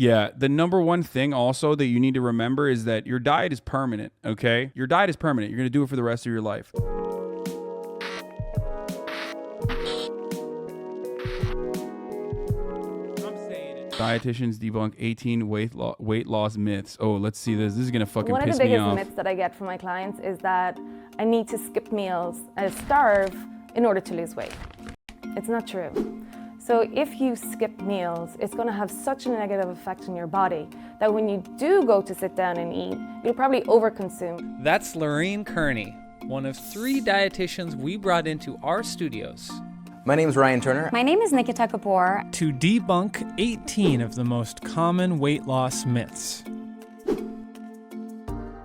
Yeah, the number one thing also that you need to remember is that your diet is permanent, okay? Your diet is permanent. You're going to do it for the rest of your life. Dietitians debunk 18 weight loss myths. Oh, let's see this. This is going to fucking piss me off. One of the biggest myths that I get from my clients is that I need to skip meals and starve in order to lose weight. It's not true. So if you skip meals, it's going to have such a negative effect on your body that when you do go to sit down and eat, you'll probably overconsume. That's Lorraine Kearney, one of 3 dietitians we brought into our studios. My name is Ryan Turner. My name is Nikita Kapoor. To debunk 18 of the most common weight loss myths.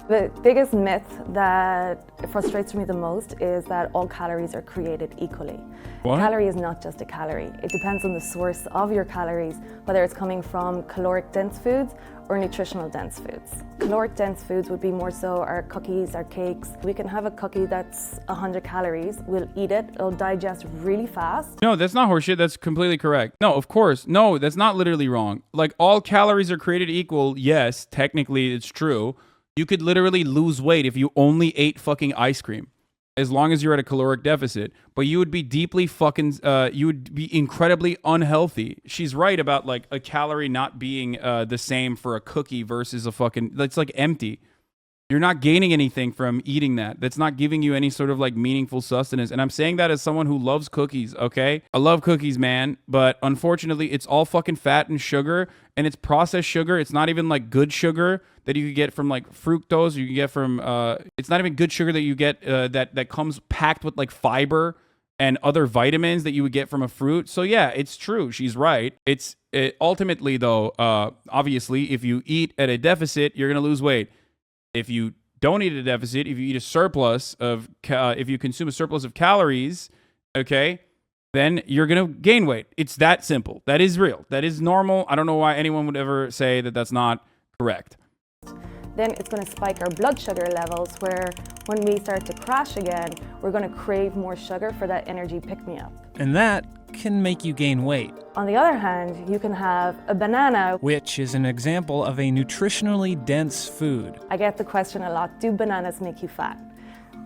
The biggest myth that frustrates me the most is that all calories are created equally. What? A calorie is not just a calorie. It depends on the source of your calories, whether it's coming from caloric dense foods or nutritional dense foods. Caloric dense foods would be more so our cookies, our cakes. We can have a cookie that's 100 calories. We'll eat it. It'll digest really fast. No, that's not horseshit. That's completely correct. No, of course. No, that's not literally wrong. Like, all calories are created equal. Yes, technically it's true. You could literally lose weight if you only ate fucking ice cream, as long as you're at a caloric deficit. But you would be deeply fucking, you would be incredibly unhealthy. She's right about like a calorie not being the same for a cookie versus a fucking, that's like empty. You're not gaining anything from eating that. That's not giving you any sort of like meaningful sustenance. And I'm saying that as someone who loves cookies, okay? I love cookies, man. But unfortunately, it's all fucking fat and sugar. And it's processed sugar. It's not even like good sugar that you could get from like fructose. You can get from, it's not even good sugar that you get that comes packed with like fiber and other vitamins that you would get from a fruit. So yeah, it's true. She's right. Ultimately though, obviously, if you eat at a deficit, you're going to lose weight. If you don't eat at a deficit, if you eat a surplus of, if you consume a surplus of calories, okay, then you're going to gain weight. It's that simple. That is real. That is normal. I don't know why anyone would ever say that that's not correct. Then it's going to spike our blood sugar levels, where when we start to crash again, we're going to crave more sugar for that energy pick-me-up. And that can make you gain weight. On the other hand, you can have a banana, which is an example of a nutritionally dense food. I get the question a lot, do bananas make you fat?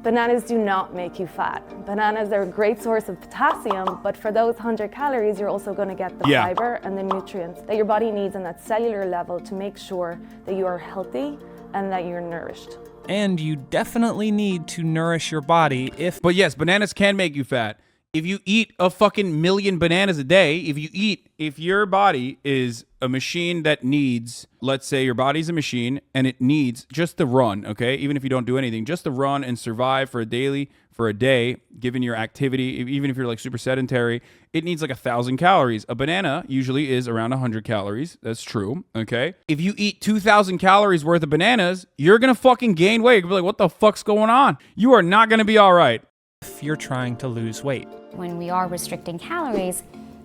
Bananas do not make you fat. Bananas are a great source of potassium, but for those 100 calories, you're also going to get the fiber and the nutrients that your body needs on that cellular level to make sure that you are healthy and that you're nourished. And you definitely need to nourish your body But yes, bananas can make you fat. If you eat a fucking million bananas a day, if your body is a machine that needs, let's say your body's a machine and it needs just to run, okay? Even if you don't do anything, just to run and survive for a day, given your activity, even if you're like super sedentary, it needs like 1,000 calories. A banana usually is around 100 calories. That's true, okay? If you eat 2,000 calories worth of bananas, you're gonna fucking gain weight. You're gonna be like, what the fuck's going on? You are not gonna be all right if you're trying to lose weight. When we are restricting calories,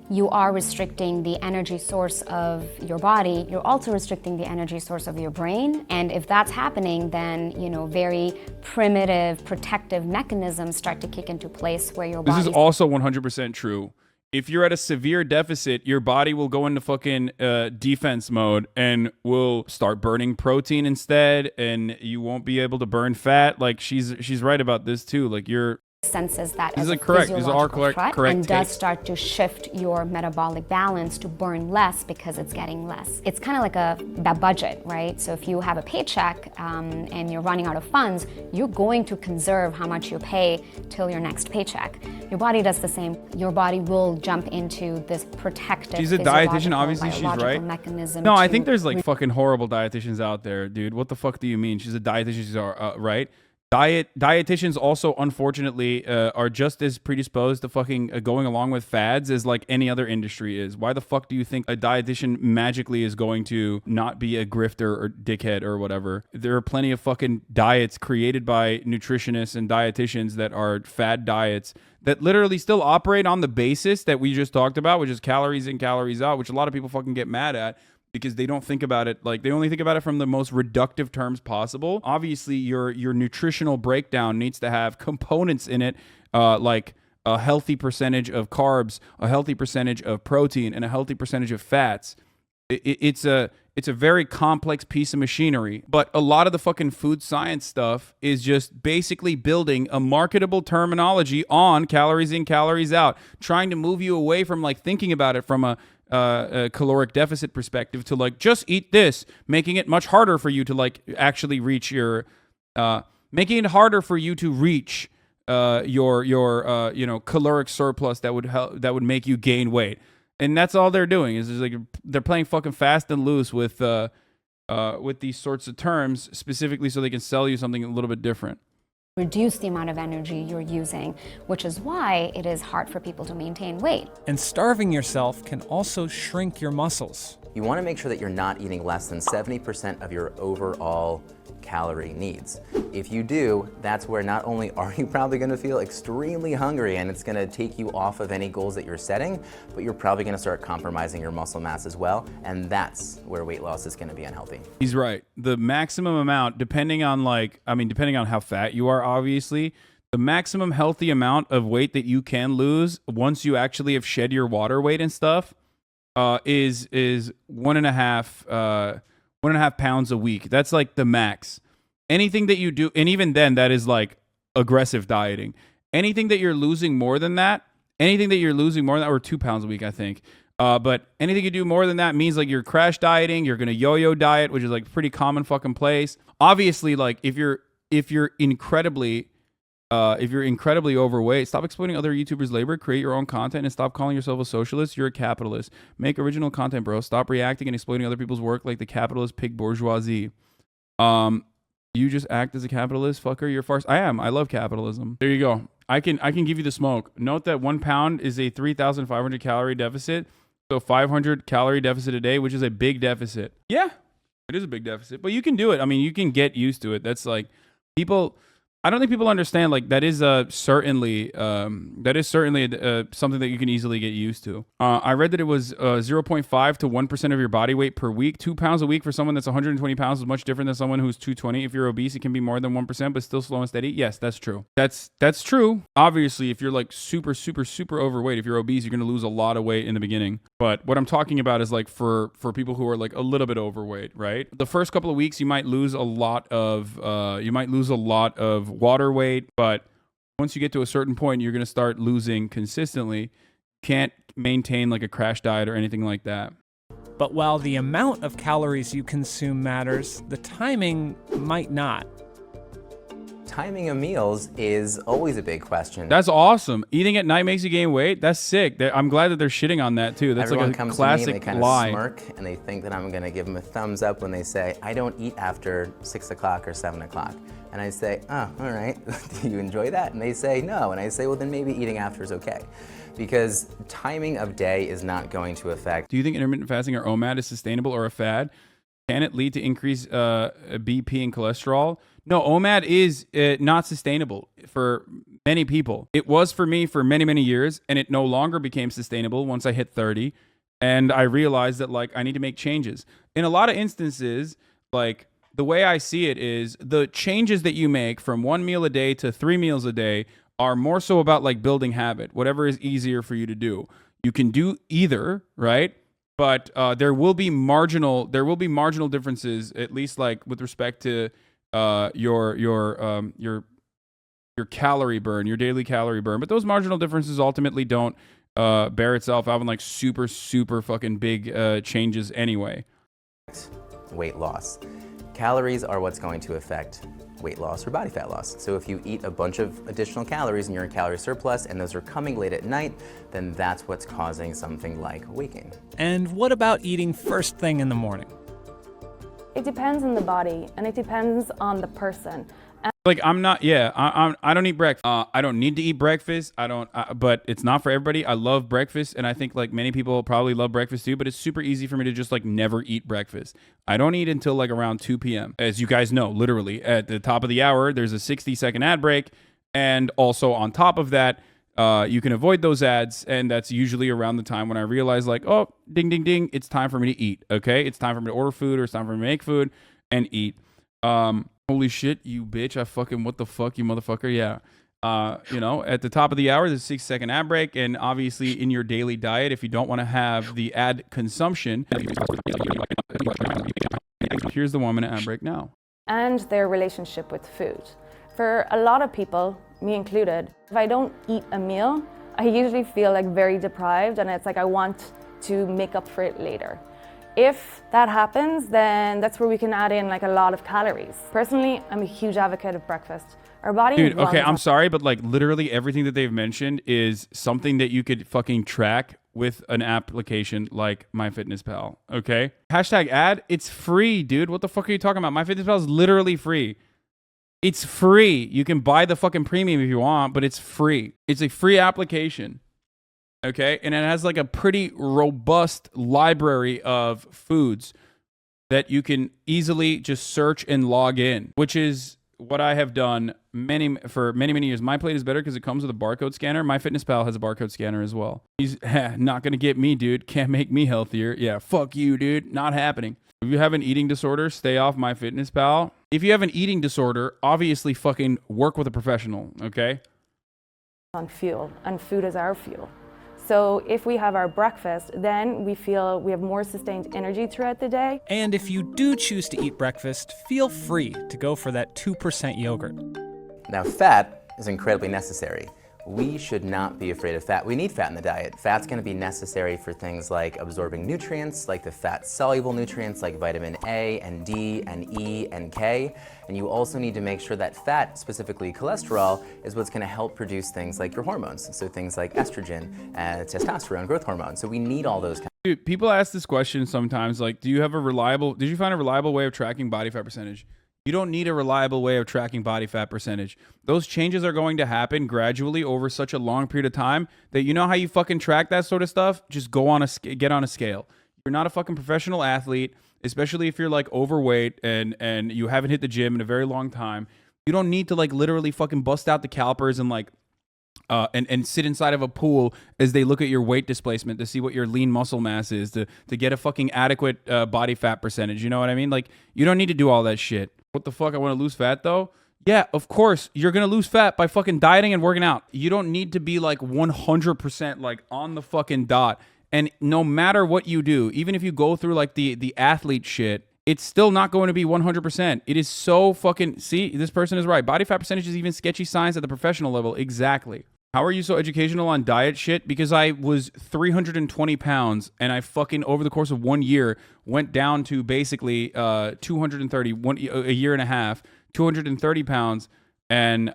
you are restricting the energy source of your body. You're also restricting the energy source of your brain. And if that's happening, then, very primitive protective mechanisms start to kick into place where your body... This is also 100% true. If you're at a severe deficit, your body will go into fucking defense mode and will start burning protein instead, and you won't be able to burn fat. Like, she's right about this too. Like, you're... senses that These as are a correct. These are physiological correct, threat and does takes. start to shift your metabolic balance to burn less because it's getting less. It's kind of like that budget, right? So if you have a paycheck and you're running out of funds, you're going to conserve how much you pay till your next paycheck. Your body does the same. Your body will jump into this protective. She's a dietitian, obviously she's right. Mechanism no, I think there's like fucking horrible dietitians out there, dude. What the fuck do you mean? She's a dietitian, she's right? Dietitians also, unfortunately, are just as predisposed to fucking going along with fads as like any other industry is. Why the fuck do you think a dietitian magically is going to not be a grifter or dickhead or whatever? There are plenty of fucking diets created by nutritionists and dietitians that are fad diets that literally still operate on the basis that we just talked about, which is calories in, calories out, which a lot of people fucking get mad at. Because they don't think about it, like they only think about it from the most reductive terms possible. Obviously, your nutritional breakdown needs to have components in it, like a healthy percentage of carbs, a healthy percentage of protein, and a healthy percentage of fats. It's a very complex piece of machinery, but a lot of the fucking food science stuff is just basically building a marketable terminology on calories in, calories out, trying to move you away from like thinking about it from a caloric deficit perspective to like just eat this, making it much harder for you to like actually reach your making it harder for you to reach your caloric surplus that would make you gain weight. And that's all they're doing is like they're playing fucking fast and loose with these sorts of terms specifically so they can sell you something a little bit different. Reduce the amount of energy you're using, which is why it is hard for people to maintain weight. And starving yourself can also shrink your muscles. You want to make sure that you're not eating less than 70% of your overall calorie needs. If you do, that's where not only are you probably going to feel extremely hungry and it's going to take you off of any goals that you're setting, but you're probably going to start compromising your muscle mass as well, and that's where weight loss is going to be unhealthy. He's right. The maximum amount, depending on how fat you are, obviously, the maximum healthy amount of weight that you can lose once you actually have shed your water weight and stuff is 1.5 pounds a week. That's like the max. Anything that you do, and even then, that is like aggressive dieting. Anything that you're losing more than that, or 2 pounds a week, I think. But anything you do more than that means like you're crash dieting. You're gonna yo-yo diet, which is like pretty common fucking place. Obviously, like if you're incredibly overweight, stop exploiting other YouTubers' labor, create your own content, and stop calling yourself a socialist. You're a capitalist. Make original content, bro. Stop reacting and exploiting other people's work like the capitalist pig bourgeoisie. You just act as a capitalist, fucker. You're a farce. I am. I love capitalism. There you go. I can give you the smoke. Note that 1 pound is a 3,500 calorie deficit. So 500 calorie deficit a day, which is a big deficit. Yeah, it is a big deficit, but you can do it. I mean, you can get used to it. That's like I don't think people understand like that is certainly something that you can easily get used to. I read that it was 0.5 to 1% of your body weight per week. 2 pounds a week for someone that's 120 pounds is much different than someone who's 220. If you're obese, it can be more than 1%, but still slow and steady. Yes, that's true. That's true. Obviously, if you're like super, super, super overweight, if you're obese, you're going to lose a lot of weight in the beginning. But what I'm talking about is like for people who are like a little bit overweight, right? The first couple of weeks, you might lose a lot of water weight, but once you get to a certain point, you're going to start losing consistently. Can't maintain like a crash diet or anything like that. But while the amount of calories you consume matters, the timing might not. Timing of meals is always a big question. That's awesome. Eating at night makes you gain weight. That's sick. I'm glad that they're shitting on that too. That's Everyone like a comes classic to me and they kind lie. of smirk and they think that I'm going to give them a thumbs up when they say, I don't eat after 6 o'clock or 7 o'clock. And I say, oh, all right, do you enjoy that? And they say no. And I say, well, then maybe eating after is okay. Because timing of day is not going to affect. Do you think intermittent fasting or OMAD is sustainable or a fad? Can it lead to increased BP and cholesterol? No, OMAD is not sustainable for many people. It was for me for many, many years, and it no longer became sustainable once I hit 30. And I realized that like I need to make changes. In a lot of instances, like the way I see it is the changes that you make from 1 meal a day to 3 meals a day are more so about like building habit, whatever is easier for you to do. You can do either, right? But there will be marginal differences, at least like with respect to your calorie burn, your daily calorie burn. But those marginal differences ultimately don't bear itself out in like super, super fucking big changes anyway. Weight loss. Calories are what's going to affect weight loss or body fat loss. So if you eat a bunch of additional calories and you're in calorie surplus and those are coming late at night, then that's what's causing something like weight gain. And what about eating first thing in the morning? It depends on the body and it depends on the person. Like I don't eat breakfast. I don't need to eat breakfast. But it's not for everybody. I love breakfast, and I think like many people probably love breakfast too. But it's super easy for me to just like never eat breakfast. I don't eat until like around 2 p.m. As you guys know, literally at the top of the hour, there's a 60-second ad break, and also on top of that, you can avoid those ads, and that's usually around the time when I realize like, oh, ding, ding, ding, it's time for me to eat. Okay, it's time for me to order food, or it's time for me to make food and eat. Holy shit, you bitch. What the fuck, you motherfucker. Yeah. You know, at the top of the hour, there's a 6-second ad break. And obviously, in your daily diet, if you don't want to have the ad consumption, here's the 1-minute ad break now. And their relationship with food. For a lot of people, me included, if I don't eat a meal, I usually feel like very deprived, and it's like I want to make up for it later. If that happens, then that's where we can add in like a lot of calories. Personally, I'm a huge advocate of breakfast. Our body Dude, okay, runs I'm sorry, but like literally everything that they've mentioned is something that you could fucking track with an application like MyFitnessPal, okay? Hashtag ad, it's free, dude. What the fuck are you talking about? MyFitnessPal is literally free. It's free. You can buy the fucking premium if you want, but it's free. It's a free application, okay? And it has like a pretty robust library of foods that you can easily just search and log in, which is what I have done for many years. My plate is better because it comes with a barcode scanner. MyFitnessPal has a barcode scanner as well. He's not gonna get me, dude. Can't make me healthier. Yeah, fuck you, dude. Not happening. If you have an eating disorder, stay off MyFitnessPal. If you have an eating disorder, obviously fucking work with a professional, okay? on fuel, and food is our fuel. So if we have our breakfast, then we feel we have more sustained energy throughout the day. And if you do choose to eat breakfast, feel free to go for that 2% yogurt. Now, fat is incredibly necessary. We should not be afraid of fat. We need fat in the diet. Fat's going to be necessary for things like absorbing nutrients, like the fat-soluble nutrients like vitamin A and D and E and K. And you also need to make sure that fat, specifically cholesterol, is what's going to help produce things like your hormones. So things like estrogen, testosterone, growth hormone. So we need all those. Dude, people ask this question sometimes, like, did you find a reliable way of tracking body fat percentage? You don't need a reliable way of tracking body fat percentage. Those changes are going to happen gradually over such a long period of time that you know how you fucking track that sort of stuff? Just get on a scale. You're not a fucking professional athlete, especially if you're like overweight and you haven't hit the gym in a very long time. You don't need to like literally fucking bust out the calipers and like and sit inside of a pool as they look at your weight displacement to see what your lean muscle mass is to get a fucking adequate body fat percentage. You know what I mean? Like, you don't need to do all that shit. What the fuck? I want to lose fat though? Yeah, of course. You're going to lose fat by fucking dieting and working out. You don't need to be like 100% like on the fucking dot. And no matter what you do, even if you go through like the athlete shit, it's still not going to be 100%. It is so fucking... See, this person is right. Body fat percentage is even sketchy science at the professional level. Exactly. How are you so educational on diet shit? Because I was 320 pounds and I fucking, over the course of 1 year, went down to basically 230, a year and a half, 230 pounds and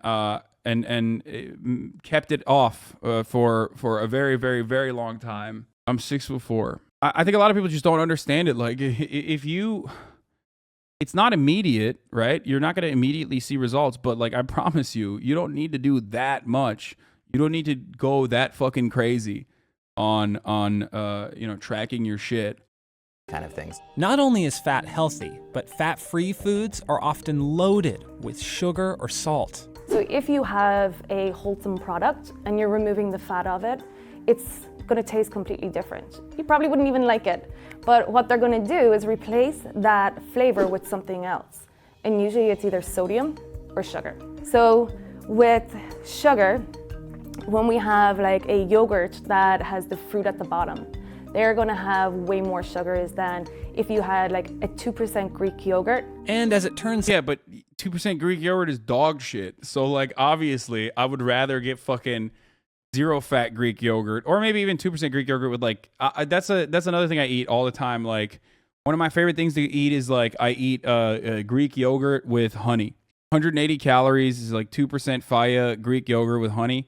kept it off for a very, very, very long time. I'm 6'4". I think a lot of people just don't understand it. Like, if you... It's not immediate, right? You're not going to immediately see results, but like, I promise you, you don't need to do that much. You don't need to go that fucking crazy on tracking your shit. Kind of things. Not only is fat healthy, but fat-free foods are often loaded with sugar or salt. So if you have a wholesome product and you're removing the fat of it, it's going to taste completely different. You probably wouldn't even like it. But what they're going to do is replace that flavor with something else. And usually it's either sodium or sugar. So with sugar, when we have like a yogurt that has the fruit at the bottom, they're gonna have way more sugars than if you had like a 2% Greek yogurt. And as it turns out, Yeah, but 2% Greek yogurt is dog shit. So like, obviously, I would rather get fucking 0-fat Greek yogurt, or maybe even 2% Greek yogurt with like, that's another thing I eat all the time. Like, one of my favorite things to eat is like, I eat Greek yogurt with honey. 180 calories is like 2% Faya Greek yogurt with honey.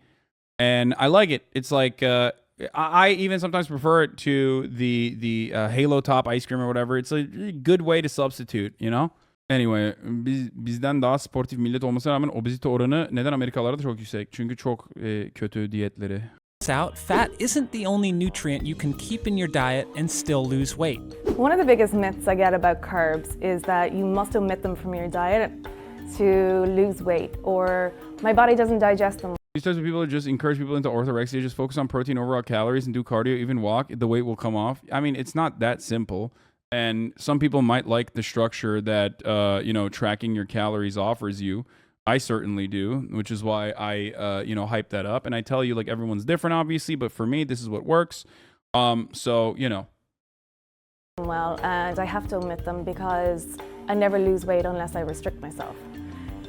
And I like it. It's like, I even sometimes prefer it to the Halo Top ice cream or whatever. It's a good way to substitute, you know? Anyway, bizden daha sportif millet olmasına rağmen obezite oranı neden Amerikalılarda çok yüksek? Çünkü çok kötü diyetleri. out, fat isn't the only nutrient you can keep in your diet and still lose weight. One of the biggest myths I get about carbs is that you must omit them from your diet to lose weight, or my body doesn't digest them. These types of people just encourage people into orthorexia, just focus on protein overall calories and do cardio, even walk, the weight will come off. I mean, it's not that simple. And some people might like the structure that, tracking your calories offers you. I certainly do, which is why I, hype that up. And I tell you, like, everyone's different, obviously, but for me, this is what works. So, Well, and I have to omit them because I never lose weight unless I restrict myself.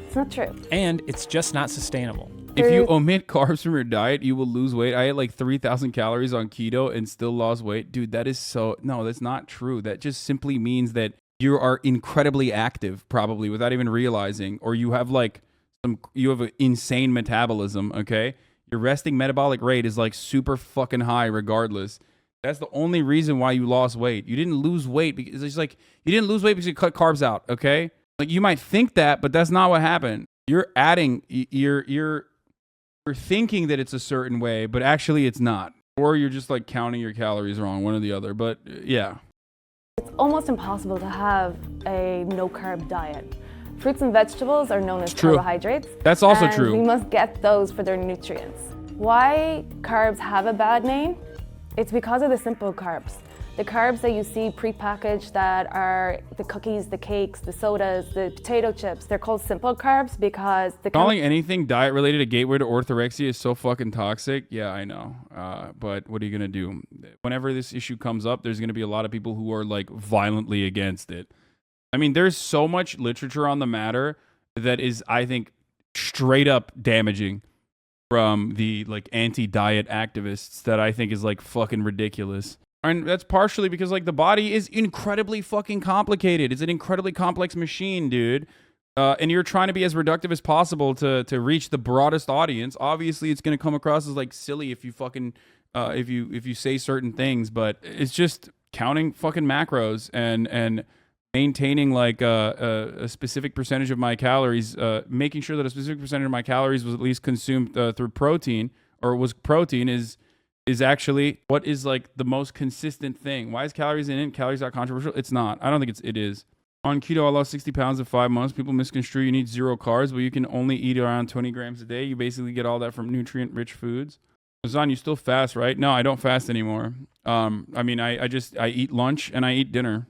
It's not true. And it's just not sustainable. If you omit carbs from your diet, you will lose weight. I had like 3,000 calories on keto and still lost weight. Dude, that is no, that's not true. That just simply means that you are incredibly active, probably, without even realizing, or you have you have an insane metabolism, okay? Your resting metabolic rate is like super fucking high regardless. That's the only reason why you lost weight. You didn't lose weight because it's like you didn't lose weight because you cut carbs out, okay? Like you might think that, but that's not what happened. You're adding, you're thinking that it's a certain way, but actually it's not. Or you're just like counting your calories wrong, one or the other. But yeah. It's almost impossible to have a no-carb diet. Fruits and vegetables are known as carbohydrates. That's also and true. We must get those for their nutrients. Why carbs have a bad name? It's because of the simple carbs. The carbs that you see prepackaged that are the cookies, the cakes, the sodas, the potato chips, they're called simple carbs because calling anything diet related a gateway to orthorexia is so fucking toxic. Yeah, I know. But what are you going to do? Whenever this issue comes up, there's going to be a lot of people who are like violently against it. I mean, there's so much literature on the matter that is, I think, straight up damaging from the like anti-diet activists that I think is like fucking ridiculous. And that's partially because like the body is incredibly fucking complicated. It's an incredibly complex machine, dude. And you're trying to be as reductive as possible to reach the broadest audience. Obviously, it's going to come across as like silly if you fucking if you say certain things, but it's just counting fucking macros and maintaining like a specific percentage of my calories, making sure that a specific percentage of my calories was at least consumed through protein or was protein is actually what is like the most consistent thing. Why is calories in it? Calories are controversial. It's not. I don't think it is. On keto, I lost 60 pounds in 5 months. People misconstrue you need 0 carbs, but you can only eat around 20 grams a day. You basically get all that from nutrient-rich foods. Hasan, you still fast, right? No, I don't fast anymore. I mean, I eat lunch and I eat dinner.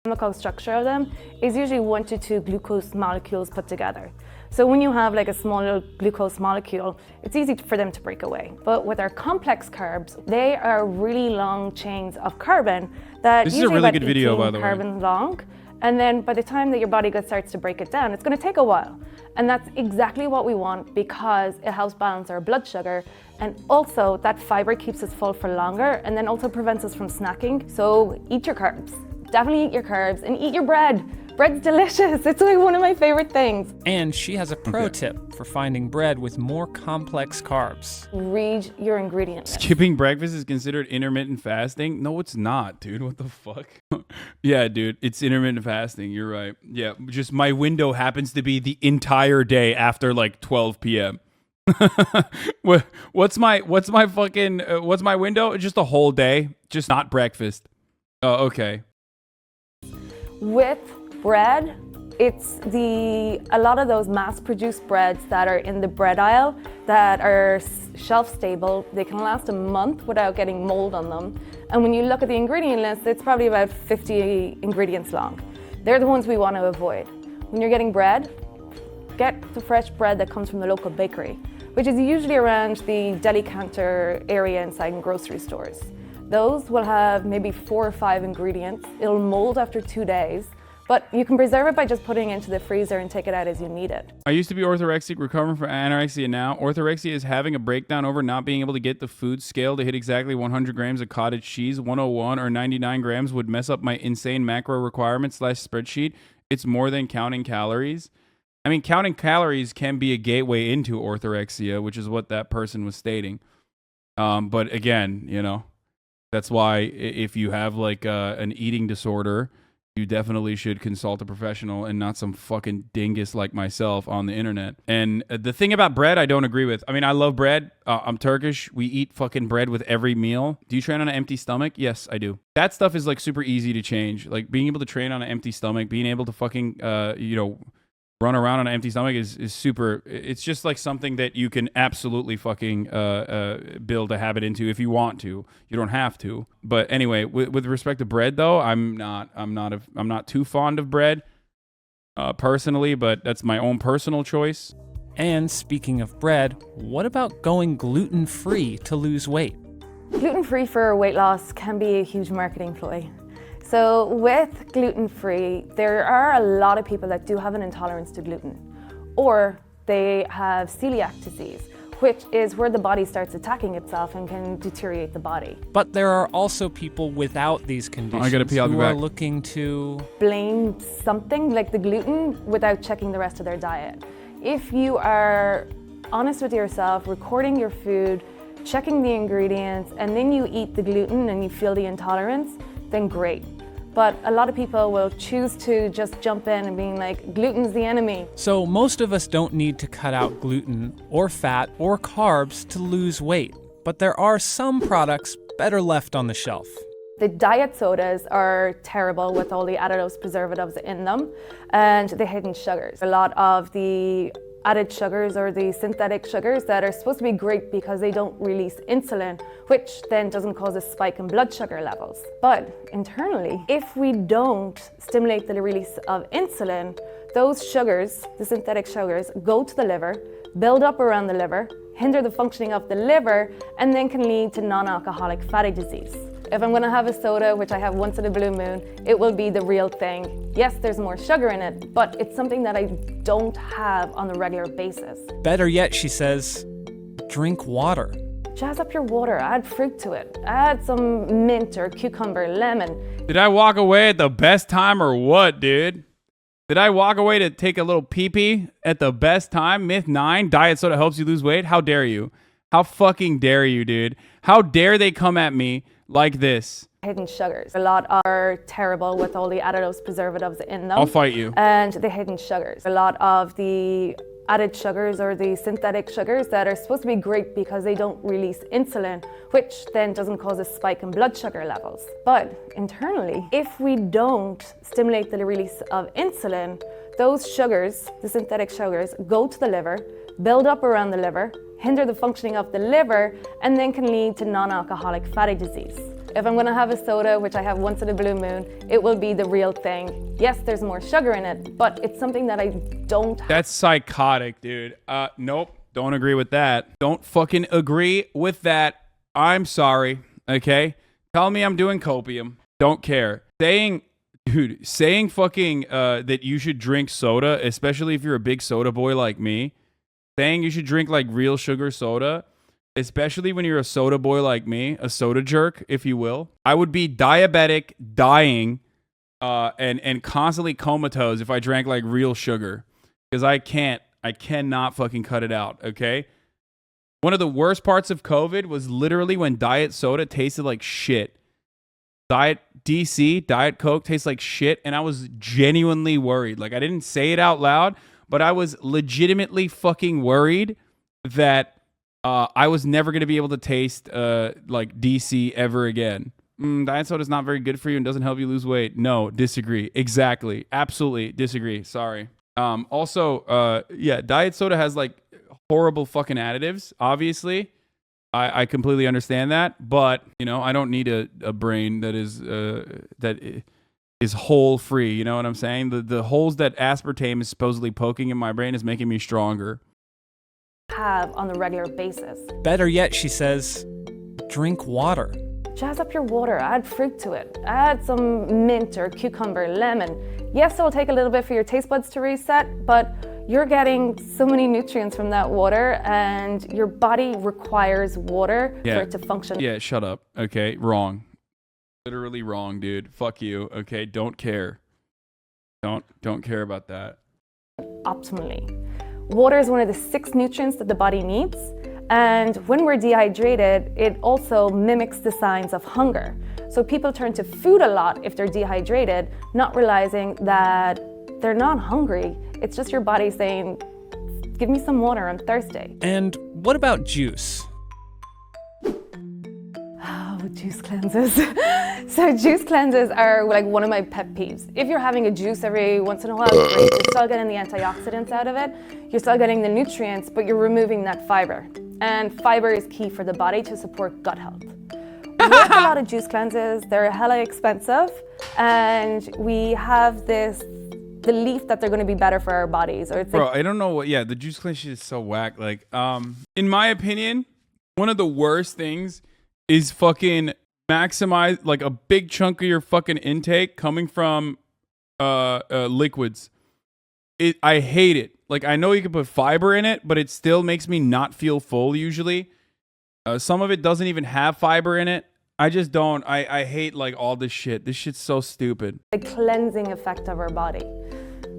The chemical structure of them is usually 1 to 2 glucose molecules put together. So when you have like a small glucose molecule, it's easy for them to break away. But with our complex carbs, they are really long chains of carbon that this is usually a really about good video, 18 by the way. carbon long. And then by the time that your body starts to break it down, it's going to take a while. And that's exactly what we want because it helps balance our blood sugar. And also that fiber keeps us full for longer and then also prevents us from snacking. So eat your carbs. Definitely eat your carbs and eat your bread. Bread's delicious. It's like one of my favorite things. And she has a pro tip for finding bread with more complex carbs. Read your ingredient list. Skipping breakfast is considered intermittent fasting? No, it's not, dude. What the fuck? Yeah, dude, it's intermittent fasting. You're right. Yeah, just my window happens to be the entire day after like 12 p.m. What's my window? Just a whole day, just not breakfast. Oh, okay. With bread, it's a lot of those mass-produced breads that are in the bread aisle that are shelf-stable. They can last a month without getting mold on them. And when you look at the ingredient list, it's probably about 50 ingredients long. They're the ones we want to avoid. When you're getting bread, get the fresh bread that comes from the local bakery, which is usually around the deli counter area inside grocery stores. Those will have maybe 4 or 5 ingredients. It'll mold after 2 days, but you can preserve it by just putting it into the freezer and take it out as you need it. I used to be orthorexic, recovering from anorexia now. Orthorexia is having a breakdown over not being able to get the food scale to hit exactly 100 grams of cottage cheese. 101 or 99 grams would mess up my insane macro requirements / spreadsheet. It's more than counting calories. I mean, counting calories can be a gateway into orthorexia, which is what that person was stating. But again, that's why if you have like an eating disorder, you definitely should consult a professional and not some fucking dingus like myself on the internet. And the thing about bread, I don't agree with. I mean, I love bread. I'm Turkish. We eat fucking bread with every meal. Do you train on an empty stomach? Yes, I do. That stuff is like super easy to change. Like being able to train on an empty stomach, being able to fucking, run around on an empty stomach is super. It's just like something that you can absolutely fucking build a habit into if you want to. You don't have to. But anyway, with respect to bread though, I'm not too fond of bread. personally, but that's my own personal choice. And speaking of bread, what about going gluten-free to lose weight? Gluten-free for weight loss can be a huge marketing ploy. So with gluten-free, there are a lot of people that do have an intolerance to gluten, or they have celiac disease, which is where the body starts attacking itself and can deteriorate the body. But there are also people without these conditions I gotta pee, I'll be who are back. looking to Blame something like the gluten without checking the rest of their diet. If you are honest with yourself, recording your food, checking the ingredients, and then you eat the gluten and you feel the intolerance, then great. But a lot of people will choose to just jump in and being like, gluten's the enemy. So most of us don't need to cut out gluten or fat or carbs to lose weight, but there are some products better left on the shelf. The diet sodas are terrible with all the additives, preservatives in them, and the hidden sugars. A lot of the added sugars or the synthetic sugars that are supposed to be great because they don't release insulin, which then doesn't cause a spike in blood sugar levels. But internally, if we don't stimulate the release of insulin, those sugars, the synthetic sugars, go to the liver, build up around the liver, hinder the functioning of the liver, and then can lead to non-alcoholic fatty disease. If I'm gonna have a soda, which I have once in a blue moon, it will be the real thing. Yes, there's more sugar in it, but it's something that I don't have on a regular basis. Better yet, she says, drink water. Jazz up your water, add fruit to it. Add some mint or cucumber, lemon. Did I walk away at the best time or what, dude? Did I walk away to take a little pee-pee at the best time? Myth 9, diet soda helps you lose weight? How dare you? How fucking dare you, dude? How dare they come at me like this? Hidden sugars. A lot are terrible with all the additives, preservatives in them. I'll fight you. And the hidden sugars. A lot of the added sugars or the synthetic sugars that are supposed to be great because they don't release insulin, which then doesn't cause a spike in blood sugar levels. But internally, if we don't stimulate the release of insulin, those sugars, the synthetic sugars, go to the liver, build up around the liver, hinder the functioning of the liver, and then can lead to non-alcoholic fatty disease. If I'm gonna have a soda, which I have once in a blue moon, it will be the real thing. Yes, there's more sugar in it, but it's something that I don't have. That's psychotic, dude. Nope. Don't agree with that. Don't fucking agree with that. I'm sorry. Okay? Tell me I'm doing copium. Don't care. Saying fucking that you should drink soda, especially if you're a big soda boy like me, saying you should drink like real sugar soda, especially when you're a soda boy like me, a soda jerk, if you will. I would be diabetic, dying, and constantly comatose if I drank like real sugar, because I cannot fucking cut it out. Okay. One of the worst parts of COVID was literally when diet soda tasted like shit. Diet Coke tastes like shit, and I was genuinely worried. Like, I didn't say it out loud, but I was legitimately fucking worried that I was never going to be able to taste like DC ever again. Diet soda is not very good for you and doesn't help you lose weight. No, disagree. Exactly. Absolutely disagree. Sorry. Also, diet soda has like horrible fucking additives, obviously. I completely understand that, but I don't need a brain that is hole free. You know what I'm saying? The holes that aspartame is supposedly poking in my brain is making me stronger. Have on a regular basis. Better yet, she says, drink water. Jazz up your water, add fruit to it. Add some mint or cucumber, lemon. Yes, it'll take a little bit for your taste buds to reset, but you're getting so many nutrients from that water, and your body requires water for it to function. Yeah, shut up. Okay, wrong. Literally wrong, dude. Fuck you. Okay, don't care. Don't care about that. Optimally. Water is one of the 6 nutrients that the body needs, and when we're dehydrated, it also mimics the signs of hunger. So people turn to food a lot if they're dehydrated, not realizing that they're not hungry. It's just your body saying, give me some water, I'm thirsty. And what about juice? Oh, juice cleanses. So juice cleanses are like one of my pet peeves. If you're having a juice every once in a while, great. You're still getting the antioxidants out of it. You're still getting the nutrients, but you're removing that fiber. And fiber is key for the body to support gut health. We have a lot of juice cleanses. They're hella expensive. And we have this belief that they're going to be better for our bodies, or it's Bro, I don't know what. Yeah, the juice cleanse shit is so whack. Like, in my opinion, one of the worst things is fucking maximize like a big chunk of your fucking intake coming from liquids. I hate it. Like, I know you can put fiber in it, but it still makes me not feel full usually. Some of it doesn't even have fiber in it. I just don't. I hate like all this shit. This shit's so stupid. the cleansing effect of our body.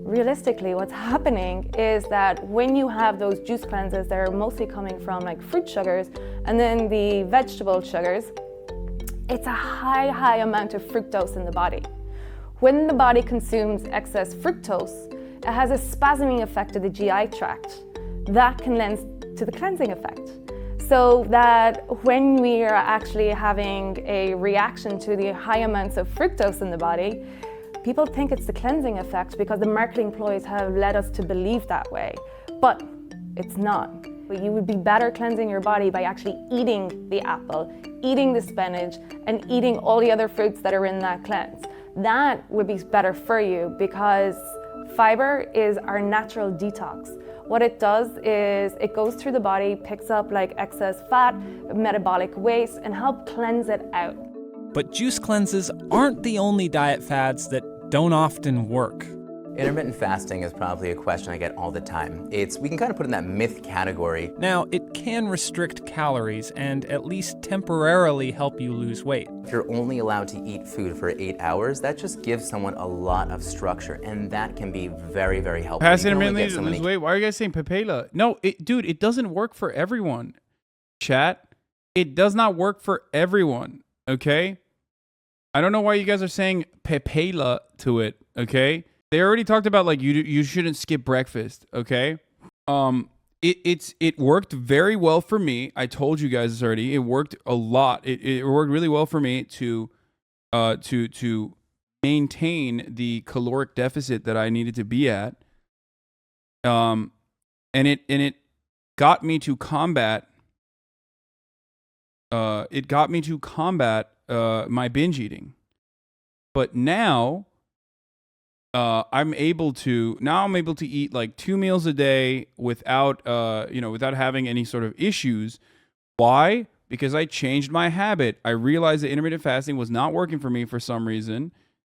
Realistically, what's happening is that when you have those juice cleanses, they're mostly coming from like fruit sugars and then the vegetable sugars. It's a high amount of fructose in the body. When the body consumes excess fructose, it has a spasming effect of the GI tract. That can lend to the cleansing effect. So that when we are actually having a reaction to the high amounts of fructose in the body, people think it's the cleansing effect because the marketing ploys have led us to believe that way. But it's not. You would be better cleansing your body by actually eating the apple, eating the spinach, and eating all the other fruits that are in that cleanse. That would be better for you because fiber is our natural detox. What it does is it goes through the body, picks up like excess fat, metabolic waste, and help cleanse it out. But juice cleanses aren't the only diet fads that don't often work. Intermittent fasting is probably a question I get all the time. We can kind of put in that myth category. Now, it can restrict calories and at least temporarily help you lose weight. If you're only allowed to eat food for 8 hours, that just gives someone a lot of structure, and that can be very, very helpful. Pass You can only intermittently get so to lose many- weight. Why are you guys saying papela? No, dude, it doesn't work for everyone. Chat, it does not work for everyone. Okay, I don't know why you guys are saying papela to it. Okay. They already talked about like you shouldn't skip breakfast, okay? It worked very well for me. I told you guys this already. It worked a lot. It worked really well for me to maintain the caloric deficit that I needed to be at. And it got me to combat. It got me to combat my binge eating, but now. I'm able to eat like 2 meals a day without without having any sort of issues. Why? Because I changed my habit. I realized that intermittent fasting was not working for me for some reason.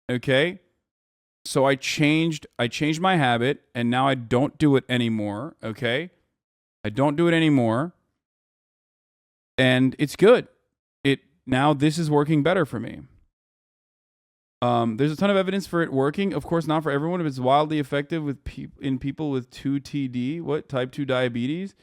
Okay. So I changed my habit and now I don't do it anymore. Okay. I don't do it anymore. And it's good. Now this is working better for me. There's a ton of evidence for it working. Of course, not for everyone, but it's wildly effective in people with 2TD, type 2 diabetes.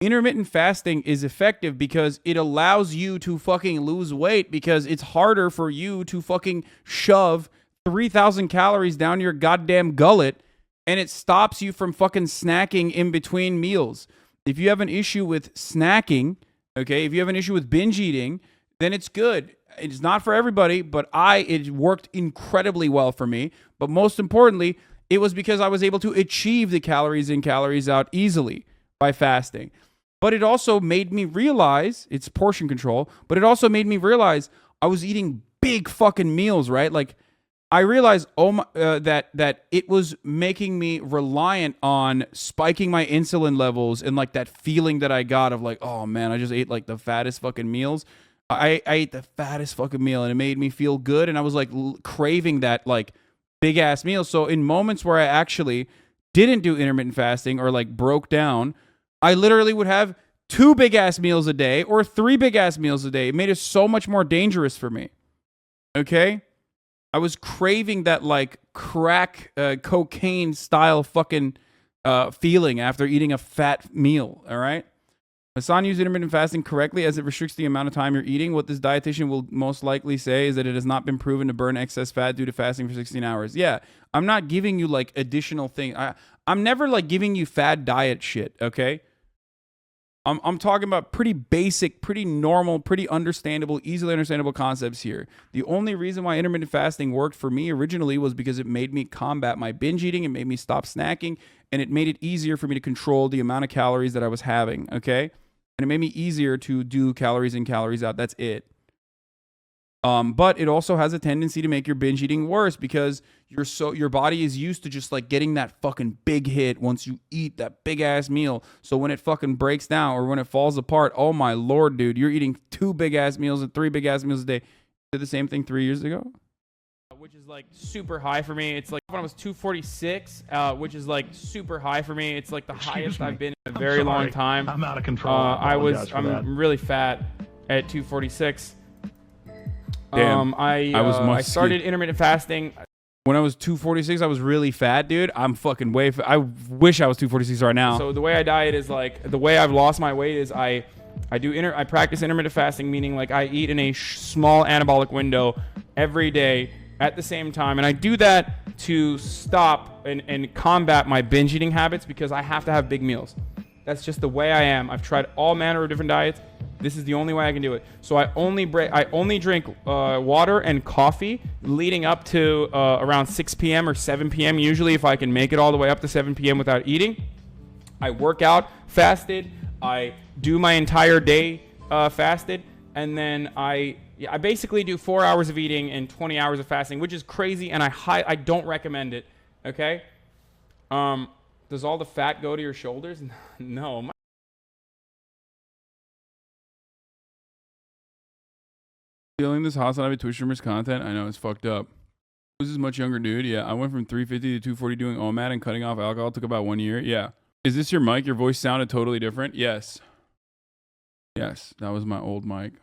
Intermittent fasting is effective because it allows you to fucking lose weight because it's harder for you to fucking shove 3,000 calories down your goddamn gullet, and it stops you from fucking snacking in between meals. If you have an issue with snacking, okay, if you have an issue with binge eating, then it's good. It's not for everybody, but it worked incredibly well for me. But most importantly, it was because I was able to achieve the calories in, calories out easily by fasting. But it also made me realize, it's portion control, but it also made me realize I was eating big fucking meals, right? Like, I realized that it was making me reliant on spiking my insulin levels and like that feeling that I got of like, oh man, I just ate like the fattest fucking meals. I ate the fattest fucking meal and it made me feel good. And I was like craving that like big ass meal. So in moments where I actually didn't do intermittent fasting or like broke down, I literally would have 2 big ass meals a day or 3 big ass meals a day. It made it so much more dangerous for me. Okay. I was craving that like crack cocaine style fucking feeling after eating a fat meal. All right. Hasan used intermittent fasting correctly as it restricts the amount of time you're eating. What this dietitian will most likely say is that it has not been proven to burn excess fat due to fasting for 16 hours. Yeah, I'm not giving you like additional things. I'm never like giving you fad diet shit, okay? I'm talking about pretty basic, pretty normal, pretty understandable, easily understandable concepts here. The only reason why intermittent fasting worked for me originally was because it made me combat my binge eating, it made me stop snacking, and it made it easier for me to control the amount of calories that I was having, okay? And it made me easier to do calories in, calories out. That's it. But it also has a tendency to make your binge eating worse because your body is used to just like getting that fucking big hit once you eat that big ass meal. So when it fucking breaks down or when it falls apart, oh my Lord, dude, you're eating 2 big ass meals and 3 big ass meals a day. Did the same thing 3 years ago? Which is like super high for me. It's like when I was 246, which is like super high for me. It's like the highest I've been in a very long time. I'm out of control. I'm really fat at 246. Damn, I started intermittent fasting when I was 246. I was really fat, dude. I'm fucking I wish I was 246 right now. So the way I diet is like the way I've lost my weight is I practice intermittent fasting, meaning like I eat in a small anabolic window every day at the same time, and I do that to stop and combat my binge eating habits because I have to have big meals. That's just the way I am. I've tried all manner of different diets. This is the only way I can do it. So I only drink water and coffee leading up to around 6 p.m. or 7 p.m. usually, if I can make it all the way up to 7 p.m. without eating. I work out fasted. I do my entire day fasted, and then I basically do 4 hours of eating and 20 hours of fasting, which is crazy, and I don't recommend it. Okay. Does all the fat go to your shoulders? No. Feeling this Hasanabi Twitch streamers content, I know it's fucked up. This is much younger dude. Yeah, I went from 350 to 240 doing OMAD and cutting off alcohol. It took about 1 year. Yeah. Is this your mic? Your voice sounded totally different. Yes. Yes, that was my old mic.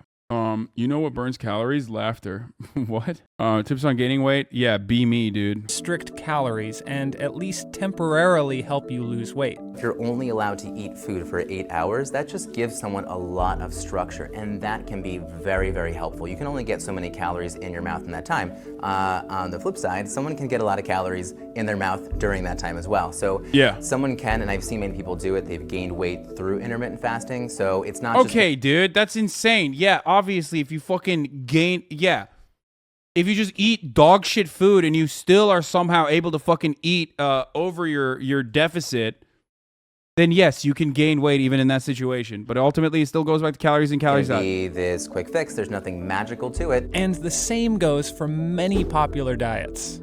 You know what burns calories? Laughter. What? Tips on gaining weight? Yeah, be me, dude. Strict calories and at least temporarily help you lose weight. If you're only allowed to eat food for 8 hours, that just gives someone a lot of structure, and that can be very, very helpful. You can only get so many calories in your mouth in that time. On the flip side, someone can get a lot of calories in their mouth during that time as well. So yeah, someone can, and I've seen many people do it, they've gained weight through intermittent fasting, so it's not okay, dude, that's insane. Yeah, obviously, if you fucking gain, yeah. If you just eat dog shit food and you still are somehow able to fucking eat over your deficit, then yes, you can gain weight even in that situation. But ultimately, it still goes back to calories in, calories out. Be this quick fix. There's nothing magical to it. And the same goes for many popular diets.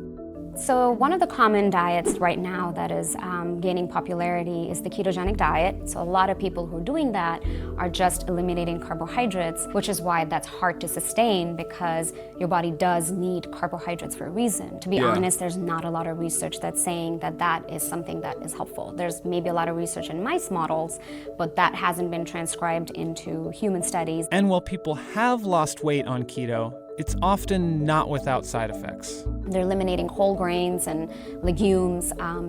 So one of the common diets right now that is gaining popularity is the ketogenic diet. So a lot of people who are doing that are just eliminating carbohydrates, which is why that's hard to sustain because your body does need carbohydrates for a reason. To be honest, there's not a lot of research that's saying that that is something that is helpful. There's maybe a lot of research in mice models, but that hasn't been transcribed into human studies. And while people have lost weight on keto, it's often not without side effects. They're eliminating whole grains and legumes,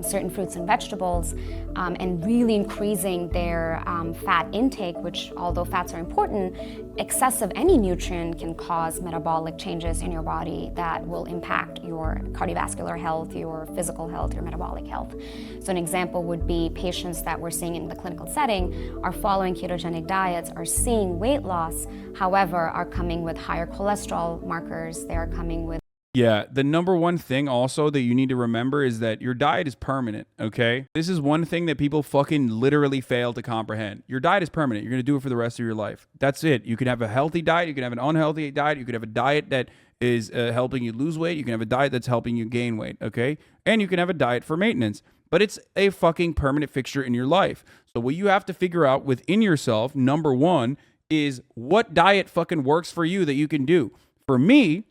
certain fruits and vegetables, and really increasing their fat intake, which, although fats are important, excess of any nutrient can cause metabolic changes in your body that will impact your cardiovascular health, your physical health, your metabolic health. So an example would be patients that we're seeing in the clinical setting are following ketogenic diets, are seeing weight loss, however, are coming with higher cholesterol markers, they are coming with. Yeah, the number one thing also that you need to remember is that your diet is permanent, okay? This is one thing that people fucking literally fail to comprehend. Your diet is permanent. You're going to do it for the rest of your life. That's it. You can have a healthy diet. You can have an unhealthy diet. You can have a diet that is helping you lose weight. You can have a diet that's helping you gain weight, okay? And you can have a diet for maintenance. But it's a fucking permanent fixture in your life. So what you have to figure out within yourself, number one, is what diet fucking works for you that you can do. For me,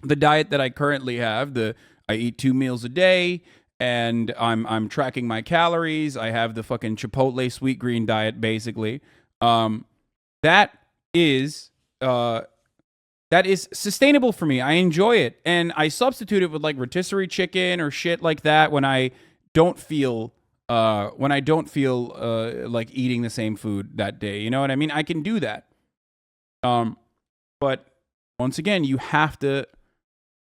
the diet that I currently have, I eat 2 meals a day, and I'm tracking my calories. I have the fucking Chipotle sweet green diet, basically. That is sustainable for me. I enjoy it, and I substitute it with like rotisserie chicken or shit like that when I don't feel like eating the same food that day. You know what I mean? I can do that. But once again, you have to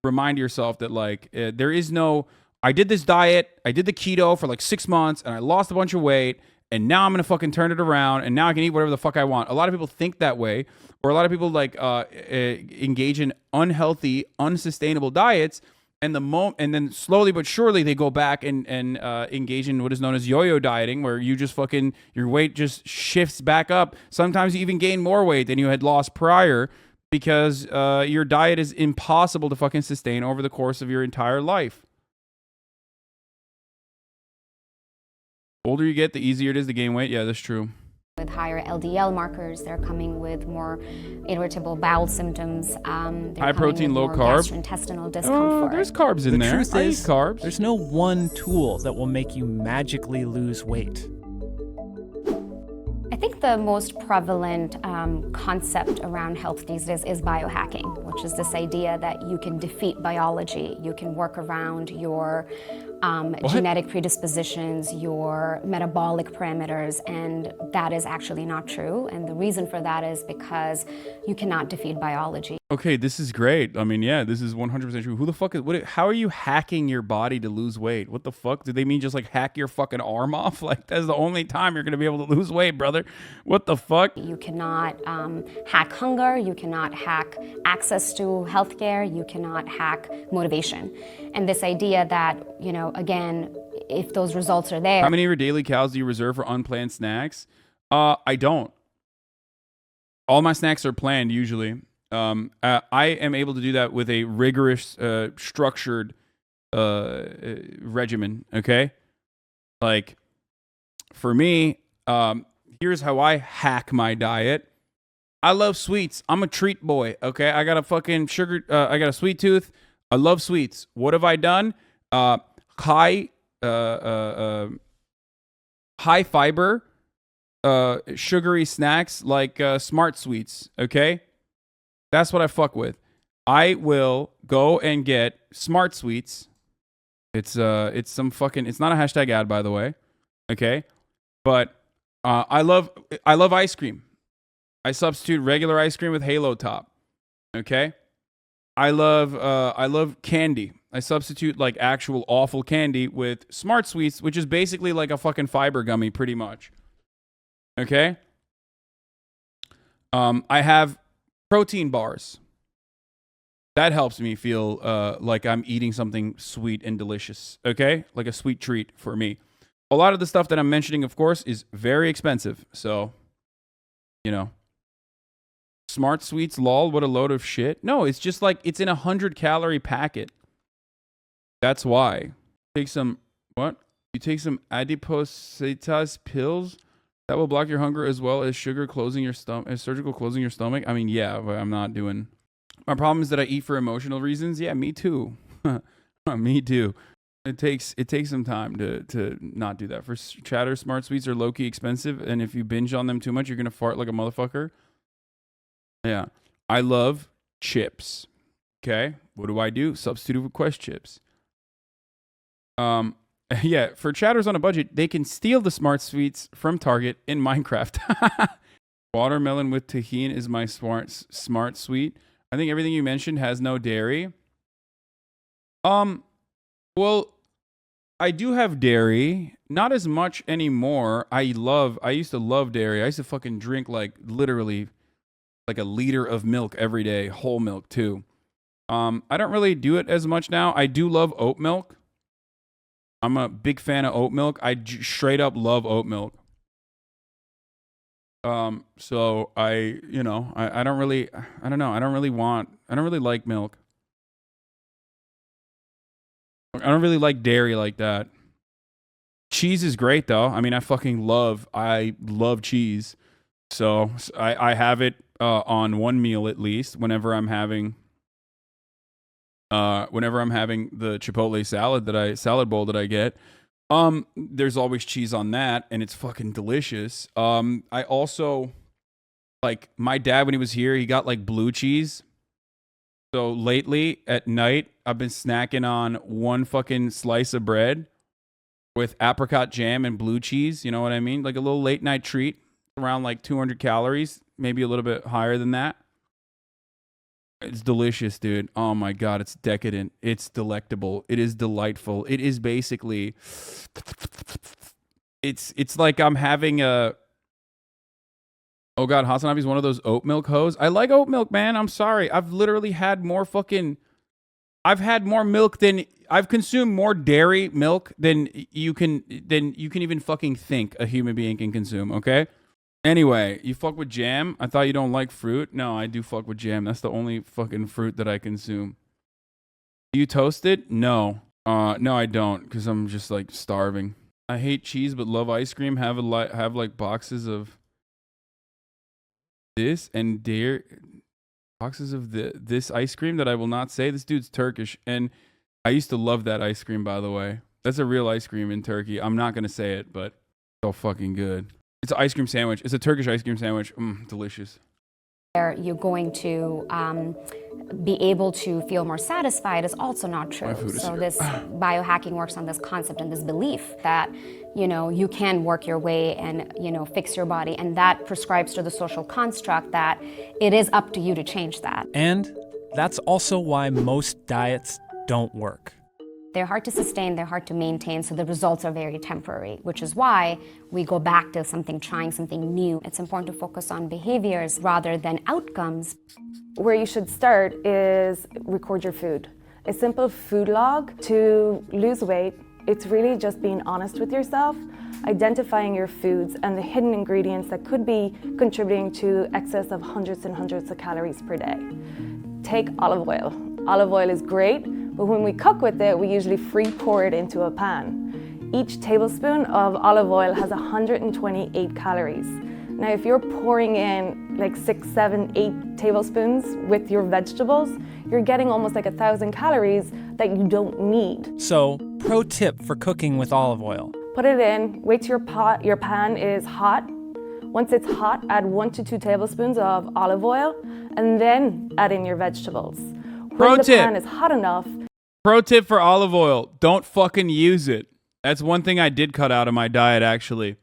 remind yourself that like there is no, I did this diet, I did the keto for like 6 months and I lost a bunch of weight and now I'm going to fucking turn it around and now I can eat whatever the fuck I want. A lot of people think that way, or a lot of people like engage in unhealthy, unsustainable diets, and then slowly but surely they go back and engage in what is known as yo-yo dieting, where you just fucking, your weight just shifts back up. Sometimes you even gain more weight than you had lost prior, because your diet is impossible to fucking sustain over the course of your entire life. Older you get, the easier it is to gain weight. Yeah, that's true. With higher LDL markers, they're coming with more irritable bowel symptoms. High protein, low carb. Gastrointestinal discomfort. There's carbs in there. Truth I is, eat carbs. there's no one tool that will make you magically lose weight. I think the most prevalent concept around health these days is biohacking, which is this idea that you can defeat biology, you can work around your genetic predispositions, your metabolic parameters, and that is actually not true. And the reason for that is because you cannot defeat biology. Okay, this is great. I mean, yeah, this is 100% true. Who the fuck is, how are you hacking your body to lose weight? What the fuck? Do they mean just like hack your fucking arm off? Like, that's the only time you're going to be able to lose weight, brother. What the fuck? You cannot hack hunger, you cannot hack access to healthcare, you cannot hack motivation. And this idea that, you know, again, if those results are there. How many of your daily calories do you reserve for unplanned snacks? I don't. All my snacks are planned usually. I am able to do that with a rigorous, structured regimen. Okay, like for me, here's how I hack my diet. I love sweets. I'm a treat boy. Okay, I got a fucking sugar. I got a sweet tooth. I love sweets. What have I done? High fiber, sugary snacks like Smart Sweets. Okay. That's what I fuck with. I will go and get Smart Sweets. It's some fucking, it's not a hashtag ad, by the way. Okay. But I love ice cream. I substitute regular ice cream with Halo Top. Okay. I love candy. I substitute like actual awful candy with Smart Sweets, which is basically like a fucking fiber gummy pretty much. Okay. I have protein bars. That helps me feel like I'm eating something sweet and delicious. Okay? Like a sweet treat for me. A lot of the stuff that I'm mentioning, of course, is very expensive. So, you know. Smart Sweets, lol, what a load of shit. No, it's just like, it's in a 100-calorie packet. That's why. Take some, what? You take some adipositas pills? That will block your hunger as well as sugar closing your stomach, surgical closing your stomach. I mean, yeah, but I'm not doing. My problem is that I eat for emotional reasons. Yeah, me too. Me too. It takes some time to not do that. For chatter, Smart Sweets are low-key expensive, and if you binge on them too much, you're gonna fart like a motherfucker. Yeah, I love chips. Okay, what do? Substitute with Quest chips. Yeah, for chatters on a budget, they can steal the Smart Sweets from Target in Minecraft. Watermelon with tahini is my smart sweet. I think everything you mentioned has no dairy. Well, I do have dairy, not as much anymore. I used to love dairy. I used to fucking drink like literally like a liter of milk every day, whole milk too. I don't really do it as much now. I do love oat milk. I'm a big fan of oat milk. I straight up love oat milk. So I don't really like milk. I don't really like dairy like that. Cheese is great though. I mean, I love cheese. So I have it on one meal at least whenever I'm having the Chipotle salad bowl that I get. There's always cheese on that, and it's fucking delicious. I also, like, my dad, when he was here, he got like blue cheese. So lately at night, I've been snacking on one fucking slice of bread with apricot jam and blue cheese. You know what I mean? Like a little late night treat, around like 200 calories, maybe a little bit higher than that. It's delicious, dude. Oh my God, it's decadent. It's delectable. It is delightful. It is basically, it's like I'm having a, oh God, Hasanabi is one of those oat milk hoes. I like oat milk, man. I'm sorry. I've literally had I've had more milk than, I've consumed more dairy milk than you can even fucking think a human being can consume, okay? Anyway, you fuck with jam? I thought you don't like fruit. No, I do fuck with jam. That's the only fucking fruit that I consume. Do you toast it? No. No, I don't, because I'm just like starving. I hate cheese but love ice cream. Have like boxes of this and boxes of this ice cream that I will not say. This dude's Turkish, and I used to love that ice cream, by the way. That's a real ice cream in Turkey. I'm not gonna say it, but it's so fucking good. It's an ice cream sandwich. It's a Turkish ice cream sandwich. Delicious. You're going to be able to feel more satisfied is also not true. So this biohacking works on this concept and this belief that, you know, you can work your way and, you know, fix your body. And that prescribes to the social construct that it is up to you to change that. And that's also why most diets don't work. They're hard to sustain, they're hard to maintain, so the results are very temporary, which is why we go back to trying something new. It's important to focus on behaviors rather than outcomes. Where you should start is record your food. A simple food log to lose weight. It's really just being honest with yourself, identifying your foods and the hidden ingredients that could be contributing to excess of hundreds and hundreds of calories per day. Take olive oil. Olive oil is great, but when we cook with it, we usually free pour it into a pan. Each tablespoon of olive oil has 128 calories. Now, if you're pouring in like 6, 7, 8 tablespoons with your vegetables, you're getting almost like 1,000 calories that you don't need. So, pro tip for cooking with olive oil. Put it in, wait till your pan is hot. Once it's hot, add 1 to 2 tablespoons of olive oil, and then add in your vegetables. When the pan is hot enough. Pro tip for olive oil, don't fucking use it. That's one thing I did cut out of my diet, actually.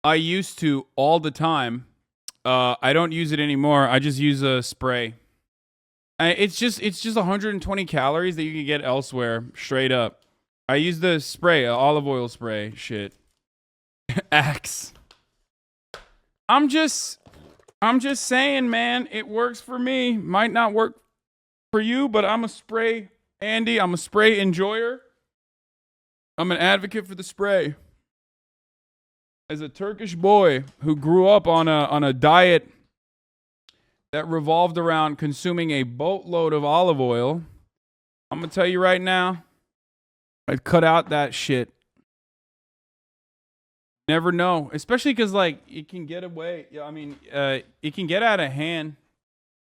I used to all the time. I don't use it anymore. I just use a spray. It's just 120 calories that you can get elsewhere, straight up. I use the spray, olive oil spray, shit. Axe. I'm just saying, man, it works for me. Might not work for you, but I'm a spray Andy. I'm a spray enjoyer. I'm an advocate for the spray. As a Turkish boy who grew up on a diet that revolved around consuming a boatload of olive oil, I'm gonna tell you right now, I'd cut out that shit. Never know, especially because like it can get away. I mean, it can get out of hand.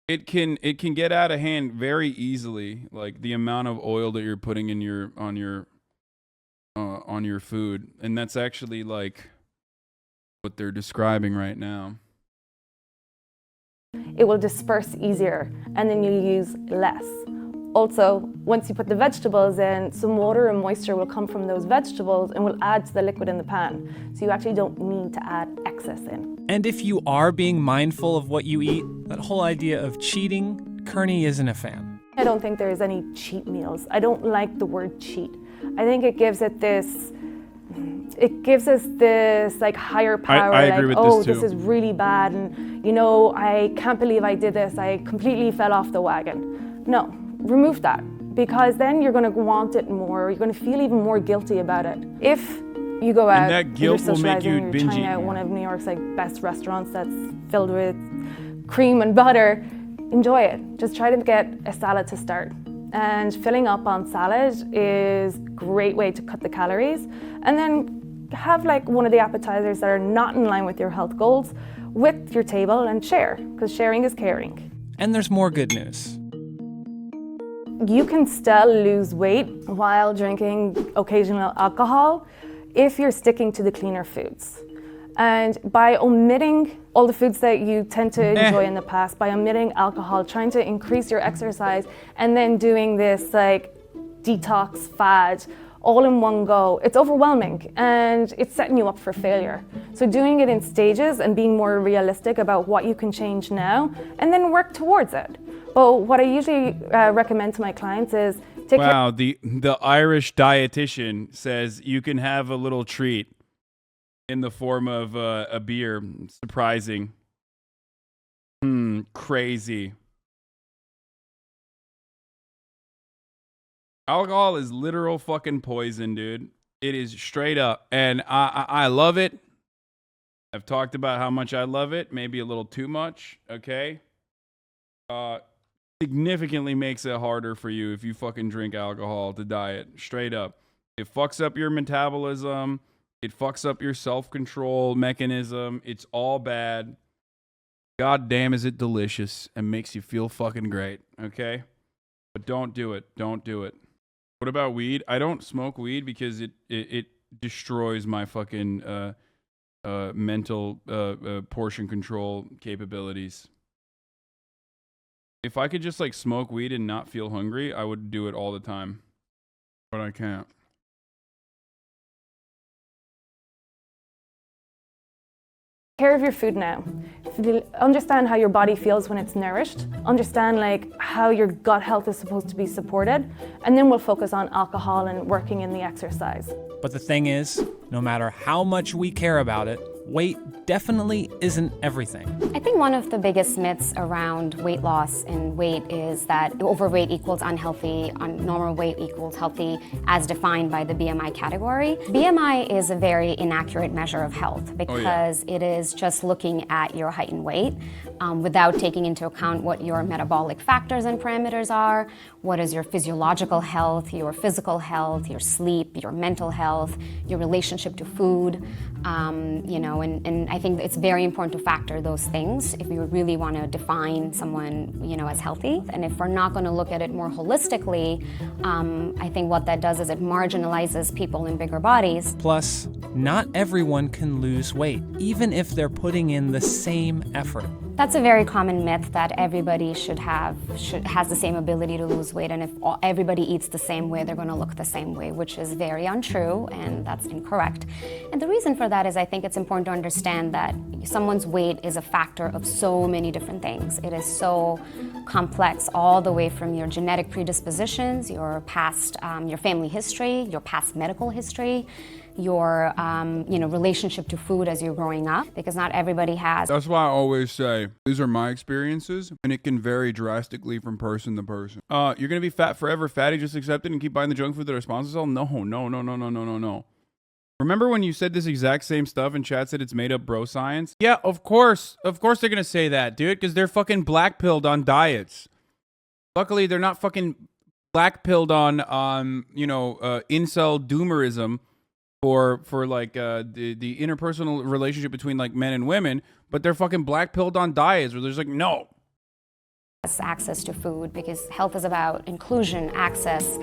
It can get out of hand very easily. Like the amount of oil that you're putting in on your food, and that's actually like what they're describing right now. It will disperse easier, and then you use less. Also, once you put the vegetables in, some water and moisture will come from those vegetables and will add to the liquid in the pan. So you actually don't need to add excess in. And if you are being mindful of what you eat, that whole idea of cheating, Kearney isn't a fan. I don't think there's any cheat meals. I don't like the word cheat. I think it gives us this like higher power, I agree with oh, this too. this is really bad, and you know, I can't believe I did this. I completely fell off the wagon. No, remove that, because then you're going to want it more. You're going to feel even more guilty about it. If you go out, and that guilt will make you you're binge trying eat out more. one of New York's like best restaurants that's filled with cream and butter, enjoy it. Just try to get a salad to start. And filling up on salad is a great way to cut the calories. And then have like one of the appetizers that are not in line with your health goals with your table and share, because sharing is caring. And there's more good news. You can still lose weight while drinking occasional alcohol if you're sticking to the cleaner foods. And by omitting all the foods that you tend to enjoy in the past, by omitting alcohol, trying to increase your exercise, and then doing this like detox fad all in one go, it's overwhelming and it's setting you up for failure. So doing it in stages and being more realistic about what you can change now and then work towards it. But what I usually recommend to my clients is take Wow, the Irish dietitian says you can have a little treat in the form of a beer. Surprising. Crazy. Alcohol is literal fucking poison, dude. It is straight up. And I love it. I've talked about how much I love it, maybe a little too much, okay? Significantly makes it harder for you if you fucking drink alcohol to diet, straight up. It fucks up your metabolism. It fucks up your self-control mechanism. It's all bad. God damn, is it delicious and makes you feel fucking great, okay? But don't do it. Don't do it. What about weed? I don't smoke weed because it destroys my fucking mental portion control capabilities. If I could just like smoke weed and not feel hungry, I would do it all the time. But I can't. Care of your food now. Understand how your body feels when it's nourished. Understand like how your gut health is supposed to be supported, and then we'll focus on alcohol and working in the exercise. But the thing is, no matter how much we care about it, weight definitely isn't everything. I think one of the biggest myths around weight loss and weight is that overweight equals unhealthy, normal weight equals healthy, as defined by the BMI category. BMI is a very inaccurate measure of health because it is just looking at your height and weight without taking into account what your metabolic factors and parameters are, what is your physiological health, your physical health, your sleep, your mental health, your relationship to food, and I think it's very important to factor those things if you really want to define someone, as healthy. And if we're not going to look at it more holistically, I think what that does is it marginalizes people in bigger bodies. Plus, not everyone can lose weight, even if they're putting in the same effort. That's a very common myth that everybody has the same ability to lose weight, and if everybody eats the same way, they're going to look the same way, which is very untrue, and that's incorrect. And the reason for that is I think it's important to understand that someone's weight is a factor of so many different things. It is so complex, all the way from your genetic predispositions, your past, your family history, your past medical history, your relationship to food as you're growing up, because not everybody has. That's why I always say these are my experiences, and it can vary drastically from person to person. You're gonna be fat forever, fatty, just accept it and keep buying the junk food that responds to all? No. Remember when you said this exact same stuff and chat said it's made up bro science? Yeah, of course they're gonna say that, dude, because they're fucking black pilled on diets. Luckily, they're not fucking black pilled on incel doomerism for like the interpersonal relationship between like men and women, but they're fucking black pilled on diets where there's like no Access to food, because health is about inclusion, access.